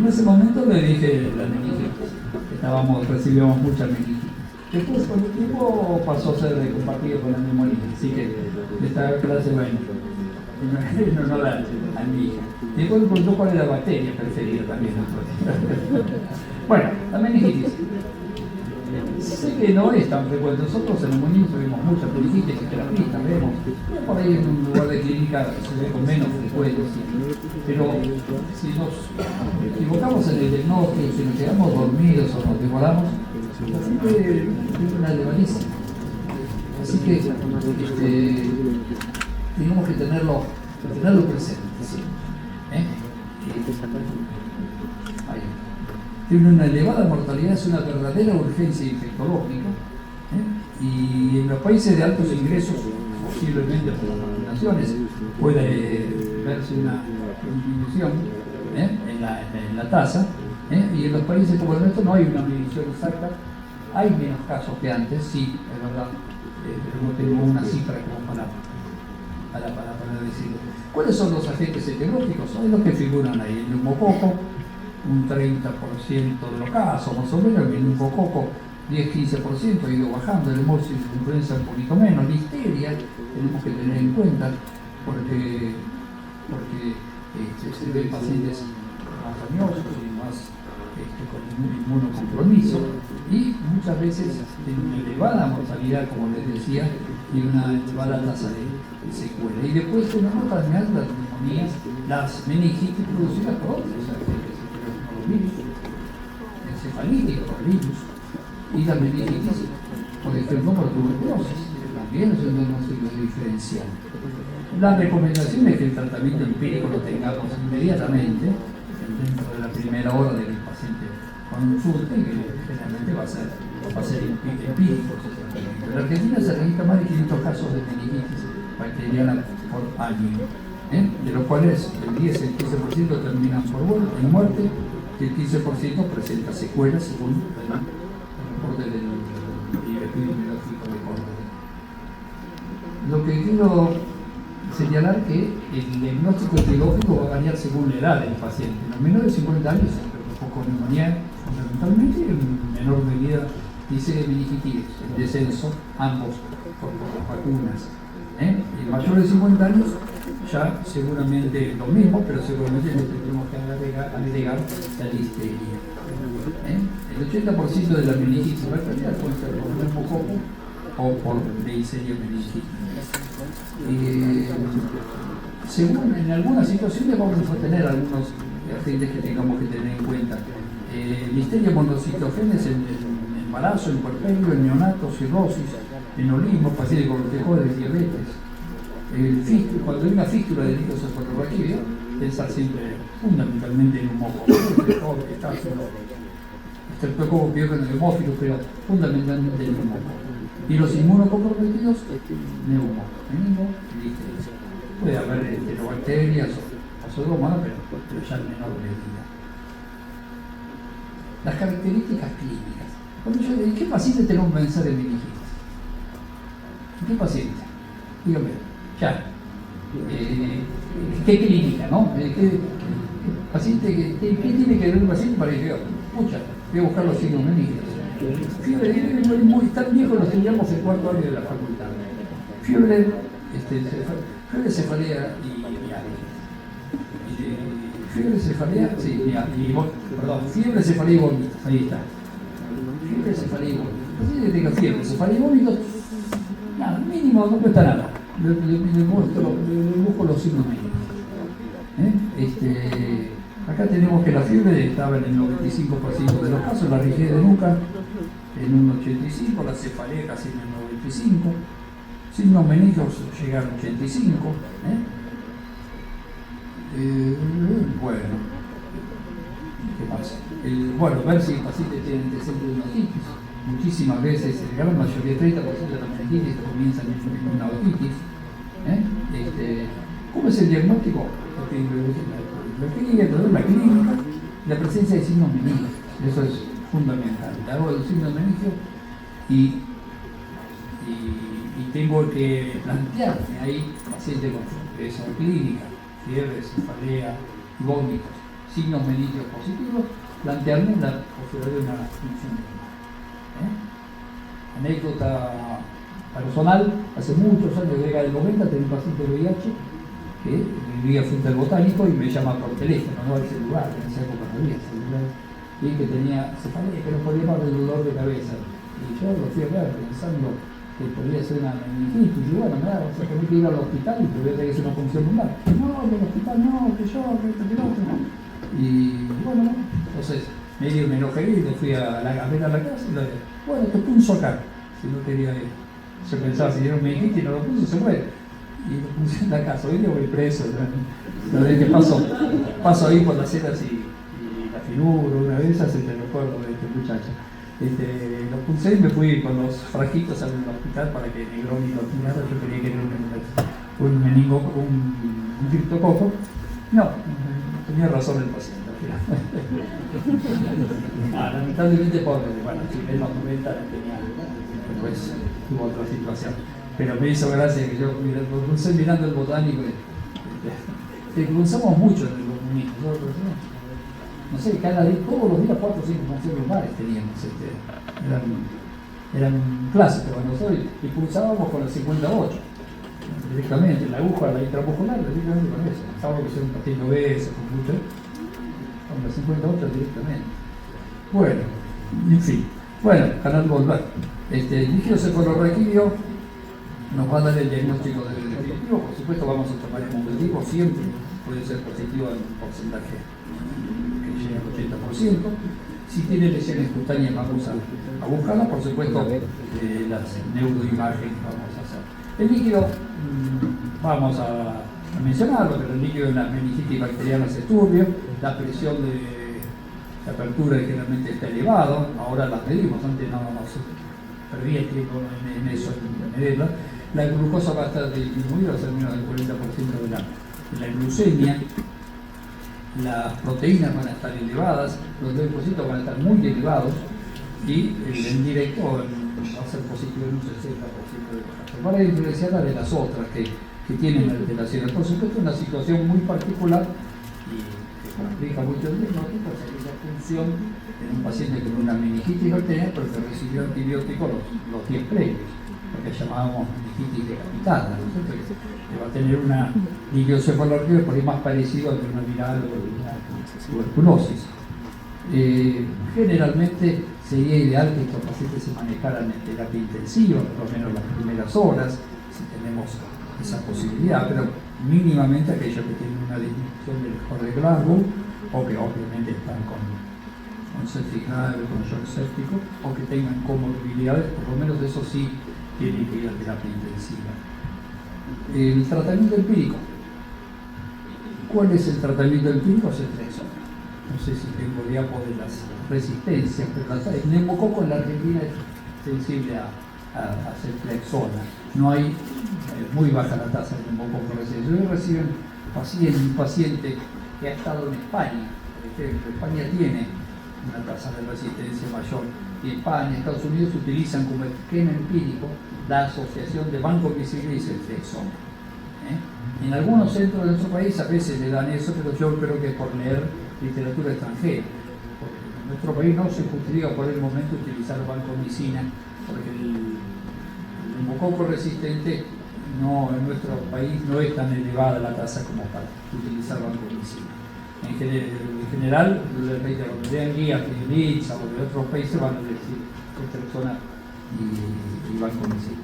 ese momento le dije la meningitis. Recibíamos mucha meningitis. Después, con el tiempo, pasó a ser compartido con la neumonía. Así que esta clase, bueno, no la hija. Después me preguntó cuál era la bacteria preferida también. Bueno, la meningitis. Sé que no es tan frecuente. Nosotros en neumonía tuvimos muchas meningitis y terapistas, vemos. Por ahí en un lugar de clínica se ve con menos frecuencia. Pero si nos equivocamos en el diagnóstico, si nos quedamos dormidos o nos demoramos, la gente tiene una elevadísima. Así que tenemos que tenerlo presente. ¿Sí? Ahí. Tiene una elevada mortalidad, es una verdadera urgencia infectológica, y en los países de altos ingresos, posiblemente por las vacunaciones, puede verse una disminución en la tasa, y en los países como el nuestro no hay una medición exacta, hay menos casos que antes, sí, es verdad, pero no tengo una cifra como para decirlo. ¿Cuáles son los agentes etiológicos? Son los que figuran ahí, el neumococo, un 30% de los casos, más o menos, el meningococo 10-15% ha ido bajando, el hemófilos de influenza un poquito menos, la histeria tenemos que tener en cuenta porque se ven pacientes más dañosos y más con inmunocompromiso, y muchas veces tienen una elevada mortalidad, como les decía, y una elevada tasa de secuela. Y después tenemos también las neumonías, las meningitis producidas por otros agentes, los virus, encefalíticos, los virus, y la meningitis, por ejemplo, por tuberculosis, que también es un diagnóstico diferencial. La recomendación es que el tratamiento empírico lo tengamos inmediatamente, dentro de la primera hora de que el paciente consulte, que generalmente va a ser empírico. En la Argentina se registran más de 500 casos de meningitis bacteriana por año, de los cuales el 10 y el 15% terminan en muerte, y el 15% presenta secuelas según el reporte del epidemiológico de Córdoba. Lo que quiero señalar que el diagnóstico etiológico va a variar según la edad del paciente. En los menores de 50 años se preocupó con neumonía fundamentalmente, y en menor medida dice meningitis, el descenso, ambos por las vacunas. Y en mayores de 50 años ya seguramente lo mismo, pero seguramente le tendremos que agregar la histeria. El 80% de la meningitis bacteriana puede ser por neumococo o por Neisseria meningitidis. Según en algunas situaciones vamos a tener algunos agentes que tengamos que tener en cuenta. Listeria monocitogénes en embarazo, en puerperio, en neonatos, cirrosis, enolismo, pacientes con tejodes, diabetes. Cuando hay una fístula de licosefalorraquídeo, pensar siempre fundamentalmente en un moco. Estreptococo peor que en el hemófilo, pero fundamentalmente en un moco. Y los inmunocomprometidos, neumo, meningo y listeria. Puede haber enterobacterias o pseudomonas, pero ya en menor medida. Las características clínicas. ¿En qué paciente tenemos que pensar en meningitis? ¿En qué paciente? Dígame, ya. ¿Qué clínica, no? ¿Qué tiene que ver un paciente para que pucha, voy a buscar los signos meningitis? Fiebre tan viejo lo estudiamos en cuarto año de la facultad. Fiebre cefalea fiebre, cefalea, fiebre, cefalea y vómitos, ahí está. Fiebre, cefalea y vómitos. Así que tenga fiebre, cefalea y vómitos, nada, mínimo, no cuesta nada. Le busco los signos mínimos. Acá tenemos que la fiebre estaba en el 95% de los casos, la rigidez de nuca en un 85%, la cefalea casi en el 95%, signos meningios llegaron al 85%. Bueno, ¿qué pasa? Ver si el paciente tiene antecedentes de una otitis. Muchísimas veces, la gran mayoría, 30% de las meningitis comienzan en una otitis. ¿Cómo es el diagnóstico? La clínica, la presencia de signos meningios, eso es fundamental. Hago los signos meningios y tengo que plantearme ahí paciente con esa clínica, fiebre, cefalea, vómitos. signos meningios positivos, plantearme la posibilidad de una función renal. Anécdota personal, hace muchos años, década del 90, tenía un paciente de VIH que vivía frente al Botánico y me llama por teléfono, no al celular, en esa época no había celular, y que tenía cefalea, que no podía más del dolor de cabeza. Y yo lo fui a ver pensando que podría ser una meningitis, y bueno, nada, o sea, tenía que ir al hospital y podría tener que ser una función lunar. No, del hospital no, que yo, que el otro. Y bueno, entonces medio me enojé y le fui a ver a la casa y le dije, bueno, te punzo acá, si no quería ir. Yo pensaba, si dieron meningitis y no lo puse, se muere. Y lo puse en la casa, hoy día voy preso. La vez que paso ahí por las ceras y la figura, una vez se te recuerdo de este muchacho. Lo puse y me fui con los frajitos al hospital para que Negroni lo tirara. Yo quería que era un meningo, un criptococo. No, tenía razón el paciente. Lamentablemente pobre, bueno, si en los 90 tenía, pues tuvo otra situación. Pero me hizo gracia que yo lo crucé mirando el Botánico. Te cruzamos mucho en el comunismo. No sé, cada día, todos los días 4 o 5 funciones lunares teníamos. Eran clásicos para nosotros y pulsábamos con el 58. Directamente, la aguja, la intramuscular, directamente con eso. Estábamos que ser un paciente obeso, con mucho. Con la 58 directamente. Bueno, en fin. Bueno, canal volver. Líquido cefalorraquídeo nos va a dar el diagnóstico del definitivo. Por supuesto, vamos a tomar el hemoglobino, siempre puede ser positivo en un porcentaje que llega al 80%. Si tiene lesiones cutáneas, vamos a buscarlas. Por supuesto, las neuroimágenes vamos a hacer. El líquido, vamos a mencionarlo, pero el líquido en las meningitis bacterianas es turbio, la presión de apertura generalmente está elevado, ahora las medimos, antes no se perdía el tiempo en eso, en medirla. La glucosa va a estar disminuida, va a ser menos del 40% de la glucemia. Las proteínas van a estar elevadas, los leucocitos van a estar muy elevados y el directo va a ser positivo en un 60% de los casos. Para diferenciarla de las otras que tienen alteraciones. Por supuesto, una situación muy particular y que complica mucho el diagnóstico es aquella función en un paciente con una meningitis bacteriana, pero que recibió antibióticos los 10 previos, lo que llamábamos meningitis decapitada, ¿no? Que va a tener una líquido-cefalorraquídeo por ahí más parecido a una viral o una tuberculosis. Generalmente sería ideal que estos pacientes se manejaran en terapia intensiva, por lo menos las primeras horas, si tenemos esa posibilidad, pero mínimamente aquellos que tienen una disminución del score de Glasgow o que obviamente están con septicemia, con shock séptico o que tengan comorbilidades, por lo menos eso sí tienen que ir a terapia intensiva. El tratamiento empírico. ¿Cuál es el tratamiento empírico? Es el Flexona. No sé si tengo diapo de las resistencias, pero el neumococo en la Argentina es sensible a hacer Flexona. No hay, muy baja la tasa de neumococo resistencia. Yo recibo un paciente que ha estado en España, por ejemplo. España tiene una tasa de resistencia mayor. Y España, Estados Unidos utilizan como esquema empírico la asociación de banco visible y el Flexona. En algunos centros de nuestro país a veces le dan eso, pero yo creo que por leer literatura extranjera, porque en nuestro país no se justifica por el momento utilizar vancomicina, porque el neumococo resistente no, en nuestro país no es tan elevada la tasa como para utilizar vancomicina. En general, cuando vean guías de Litza o de otros países van a decir Flexona y vancomicina.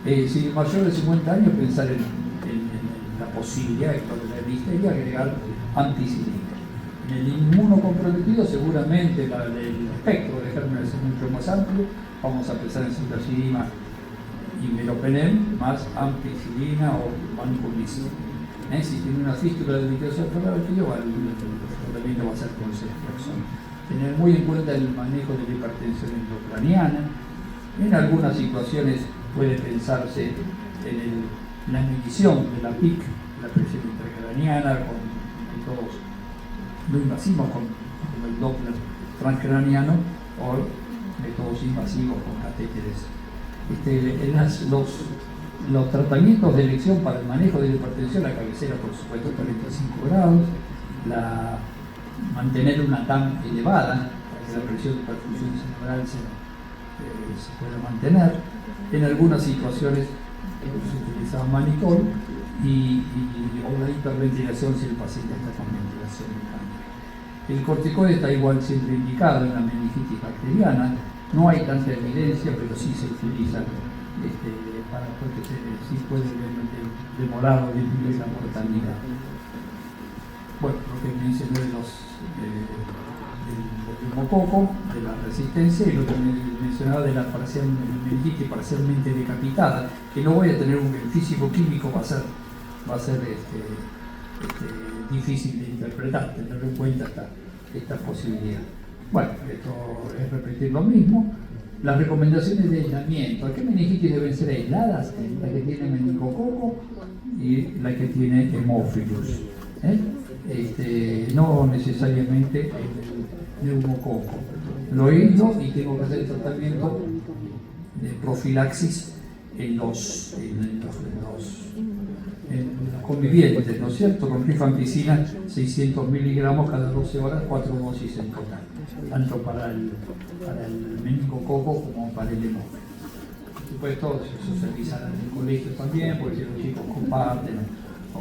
Si mayor de 50 años, pensar en la posibilidad de la y agregar ampicilina. En el inmunocomprometido seguramente el espectro de gérmenes es mucho más amplio, vamos a pensar en citocina y meropenem más ampicilina o vancomicina. Si tiene una fístula de líquido cefalorraquídeo, el tratamiento va a ser con ceftriaxona. Tener muy en cuenta el manejo de la hipertensión intracraniana. En algunas situaciones puede pensarse en la medición de la PIC, la presión intracraniana, con métodos no invasivos como el Doppler transcraniano o métodos invasivos con catéteres. Los tratamientos de elección para el manejo de la hipertensión, la cabecera por supuesto 45 grados, mantener una TAM elevada, para que la presión de perfusión cerebral se pueda mantener. En algunas situaciones se utilizaba manitol o la hiperventilación si el paciente está con ventilación mecánica. El corticoide está igual siempre indicado en la meningitis bacteriana. No hay tanta evidencia, pero sí se utiliza porque sí puede demorar o disminuir la mortalidad. Bueno, lo que mencioné del neumococo, de la resistencia, y lo que mencionaba de la meningitis parcialmente decapitada, que no voy a tener el físico químico, va a ser difícil de interpretar, tener en cuenta esta posibilidad. Bueno, esto es repetir lo mismo. Las recomendaciones de aislamiento. ¿A qué meningitis deben ser aisladas? La que tiene meningococo y la que tiene hemófilus. No necesariamente el neumococo. Lo aíslo y tengo que hacer tratamiento de profilaxis en los convivientes, ¿no es cierto? Con rifampicina 600 miligramos cada 12 horas, 4 dosis en total, tanto para el meningococo como para el hemófilo. Por supuesto, eso se avisa en el colegio también, porque si los chicos comparten o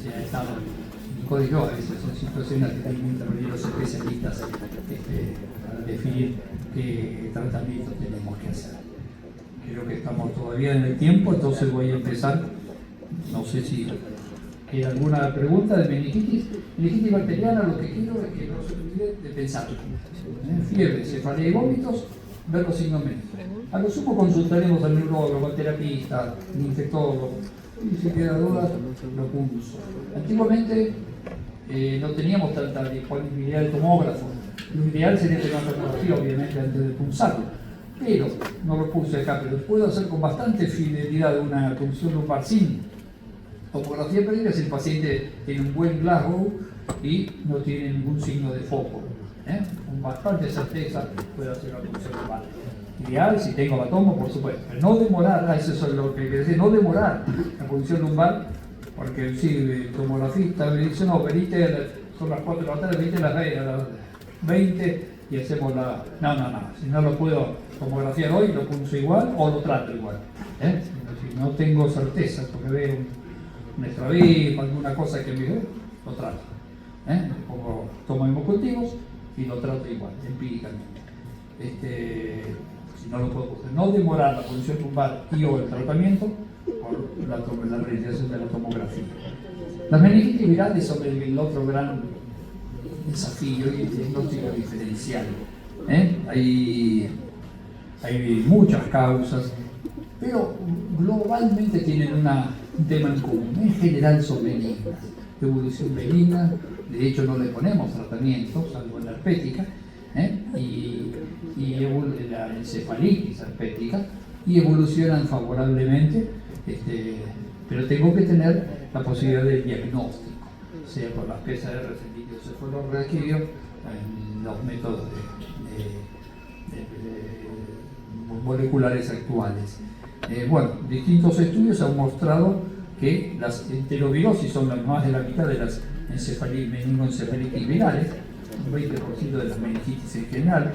si ha estado en el código, a veces son situaciones que hay que intervenir los especialistas para definir qué tratamiento tenemos que hacer. Creo que estamos todavía en el tiempo, entonces voy a empezar. No sé si hay alguna pregunta de meningitis. Meningitis bacteriana, lo que quiero es que no se olvide de pensar. Fiebre, cefalea y vómitos, ver los signos médicos. A lo sumo consultaremos al neurólogo, al terapista, al infectólogo, y si queda duda, lo pulso. Antiguamente no teníamos tanta disponibilidad de tomógrafo. Lo ideal sería tener una tomografía, obviamente, antes de pulsarlo. Pero, no lo puse acá, pero puedo hacer con bastante fidelidad una punción lumbar sin tomografía previa si el paciente tiene un buen Glasgow y no tiene ningún signo de foco. Con bastante certeza puedo hacer una punción lumbar. Ideal si tengo la tomo, por supuesto, pero no demorar, eso es lo que quiero decir, no demorar la punción lumbar, porque si el tomografista me dice, no, venite, son las 4 de la tarde, venite a las 20 y hacemos la... No, si no lo puedo tomografiar hoy, lo punzo igual o lo trato igual. Si no tengo certeza, porque veo un extravío, alguna cosa que me ve, lo trato. Tomo hemocultivos y lo trato igual, empíricamente. Si no lo puedo hacer, no demorar la punción lumbar y o el tratamiento por la realización de la tomografía. Las meningitis virales son el otro gran desafío y el diagnóstico diferencial. Hay muchas causas, pero globalmente tienen un tema en común. En general son benignas, de evolución benigna, de hecho no le ponemos tratamiento, salvo en la herpética, y la encefalitis herpética, y evolucionan favorablemente, pero tengo que tener la posibilidad de diagnóstico, sea por las PCR, cefalorraquídeo, en los métodos moleculares actuales. Distintos estudios han mostrado que las enterovirosis son más de la mitad de las meningoencefalitis virales, un 20% de las meningitis en general,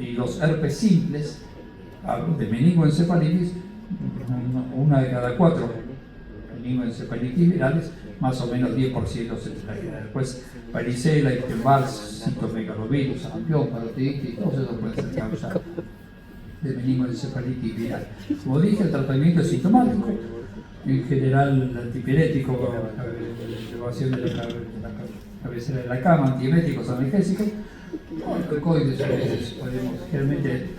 y los herpes simples, de meningoencefalitis, una de cada 4 meningoencefalitis virales, más o menos 10% se traerá. Después, varicela, Epstein-Barr, citomegalovirus, sarampión, parotiditis, todos esos pueden ser causa de meningoencefalitis viral. Como dije, el tratamiento es sintomático, en general antipirético, elevación de la cabecera de la cama, antieméticos, analgésicos, corticoides, a veces generalmente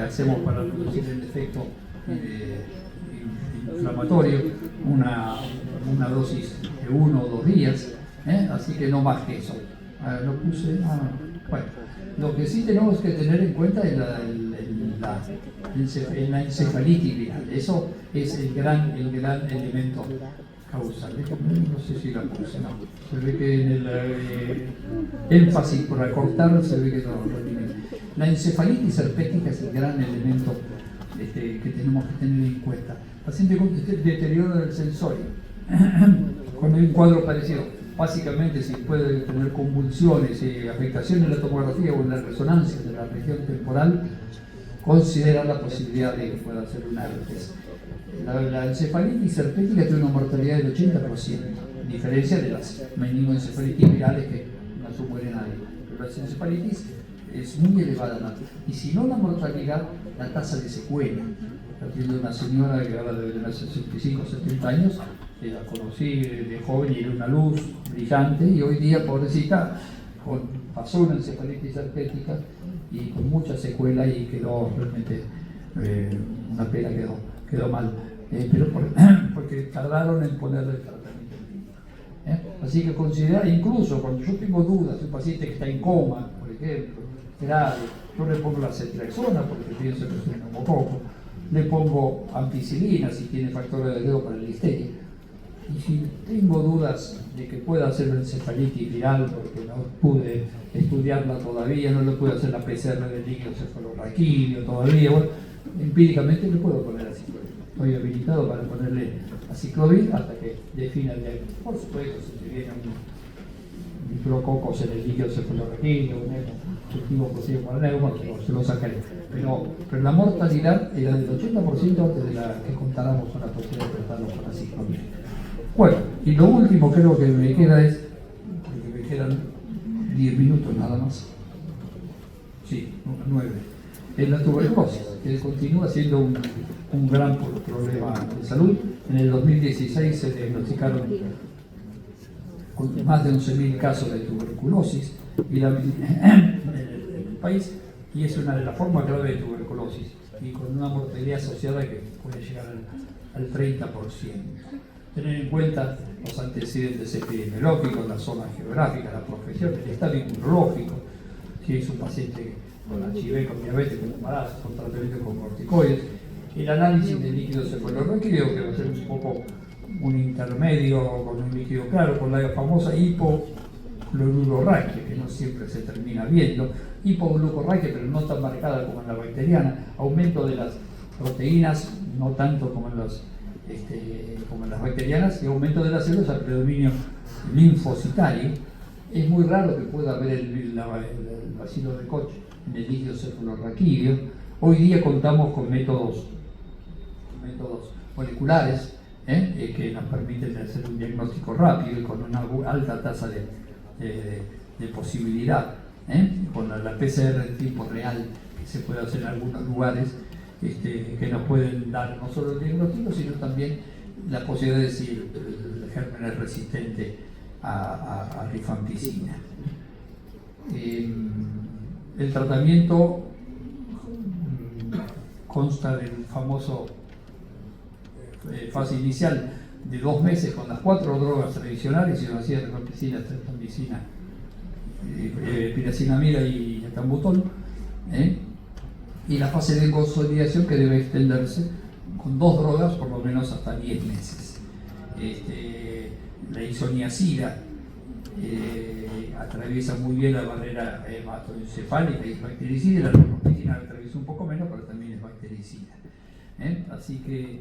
hacemos para reducir el efecto inflamatorio una dosis de 1 o 2 días, así que no más que eso. Lo puse, bueno, lo que sí tenemos que tener en cuenta es la encefalitis viral. Eso es el gran elemento causal. No sé si la puse, no. Se ve que en el énfasis por acortar se ve que no lo tiene. La encefalitis herpética es el gran elemento que tenemos que tener en cuenta. Paciente con deterioro del sensorio, con un cuadro parecido, básicamente si puede tener convulsiones, afectación en la tomografía o en la resonancia de la región temporal, considera la posibilidad de que pueda ser una herpes. La encefalitis herpética tiene una mortalidad del 80%, a diferencia de las meningoencefalitis virales que no se muere nadie. Pero la encefalitis es muy elevada, y si no la mortalidad, la tasa de secuela. Atiendo una señora que ahora debe tener 65 o 70 años, que la conocí de joven y era una luz brillante, y hoy día, pobrecita, pasó una encefalitis herpética y con mucha secuela, y quedó realmente una pena, quedó mal, pero porque tardaron en ponerle el tratamiento. Así que considera, incluso cuando yo tengo dudas de un paciente que está en coma, por ejemplo, grave, yo le pongo la ceftriaxona porque pienso que es un neumococo, le pongo ampicilina si tiene factor de riesgo para la listeria. Y si tengo dudas de que pueda ser una encefalitis viral, porque no pude estudiarla todavía, no le pude hacer la PCR del líquido cefalorraquídeo todavía, bueno, empíricamente le puedo poner aciclovir. Estoy habilitado para ponerle aciclovir hasta que defina el diagnóstico. Por supuesto, si te viene un micrococos en el líquido cefalorraquídeo, un cultivo positivo para neuma, se lo sacaré. Pero la mortalidad era del 80% antes de la que contáramos con la posibilidad de tratarlo con aciclovir. Bueno, y lo último creo que me queda es, porque me quedan 10 minutos nada más, sí, 9, es la tuberculosis, que continúa siendo un gran problema de salud. En el 2016 se diagnosticaron más de 11.000 casos de tuberculosis en el país, y es una de las formas graves de tuberculosis, y con una mortalidad asociada que puede llegar al 30%. Tener en cuenta los antecedentes epidemiológicos, la zona geográfica, la profesión, el estado inmunológico, si es un paciente con HIV, con diabetes, con embarazo, con tratamiento con corticoides, el análisis de líquido cefalorraquídeo, que va a ser un poco un intermedio con un líquido claro, con la famosa hipoglucurraquia, que no siempre se termina viendo, hipoglucurraquia, pero no tan marcada como en la bacteriana, aumento de las proteínas, no tanto como en las bacterianas, y aumento de las células al predominio linfocitario. Es muy raro que pueda haber el bacilo de Koch en el líquido cefalorraquídeo. Hoy día contamos con métodos moleculares que nos permiten hacer un diagnóstico rápido y con una alta tasa de posibilidad, con la PCR en tiempo real que se puede hacer en algunos lugares, que nos pueden dar no solo el diagnóstico, sino también la posibilidad de si el germen es resistente a rifampicina. El tratamiento consta del famoso fase inicial de 2 meses con las 4 drogas tradicionales, isoniazida, rifampicina, streptomicina, piracinamida y etambutol, y la fase de consolidación, que debe extenderse con 2 drogas por lo menos hasta 10 meses. La isoniazida atraviesa muy bien la barrera hematoencefálica y es bactericida, y la rifampicina atraviesa un poco menos, pero también es bactericida. Así que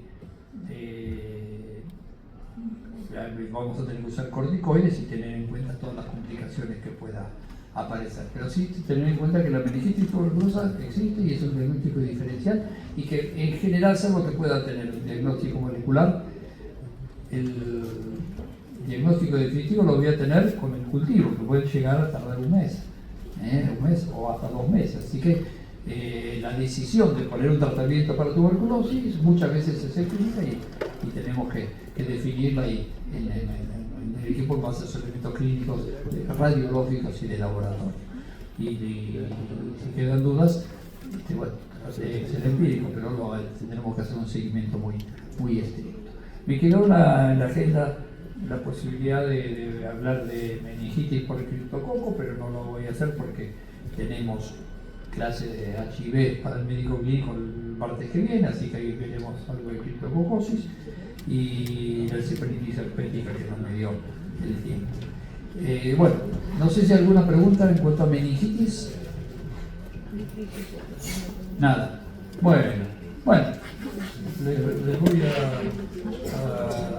vamos a tener que usar corticoides y tener en cuenta todas las complicaciones que pueda aparecer. Pero sí tener en cuenta que la meningitis tuberculosa existe y es un diagnóstico diferencial, y que en general sea lo que pueda tener un diagnóstico molecular. El diagnóstico definitivo lo voy a tener con el cultivo, que puede llegar a tardar un mes o hasta 2 meses. Así que la decisión de poner un tratamiento para tuberculosis muchas veces se clínica y tenemos que definirla ahí en el equipo en base a los elementos clínicos, radiológicos y de laboratorio. Y si quedan dudas, bueno, es el empírico, pero tendremos que hacer un seguimiento muy estricto. Me quedó en la agenda la posibilidad de hablar de meningitis por criptococo, pero no lo voy a hacer porque tenemos clase de HIV para el médico clínico el martes que viene, así que ahí veremos algo de criptococosis y la encefalitis herpética, que no me dio el tiempo. Bueno, no sé si hay alguna pregunta en cuanto a meningitis. Nada. Bueno, les voy a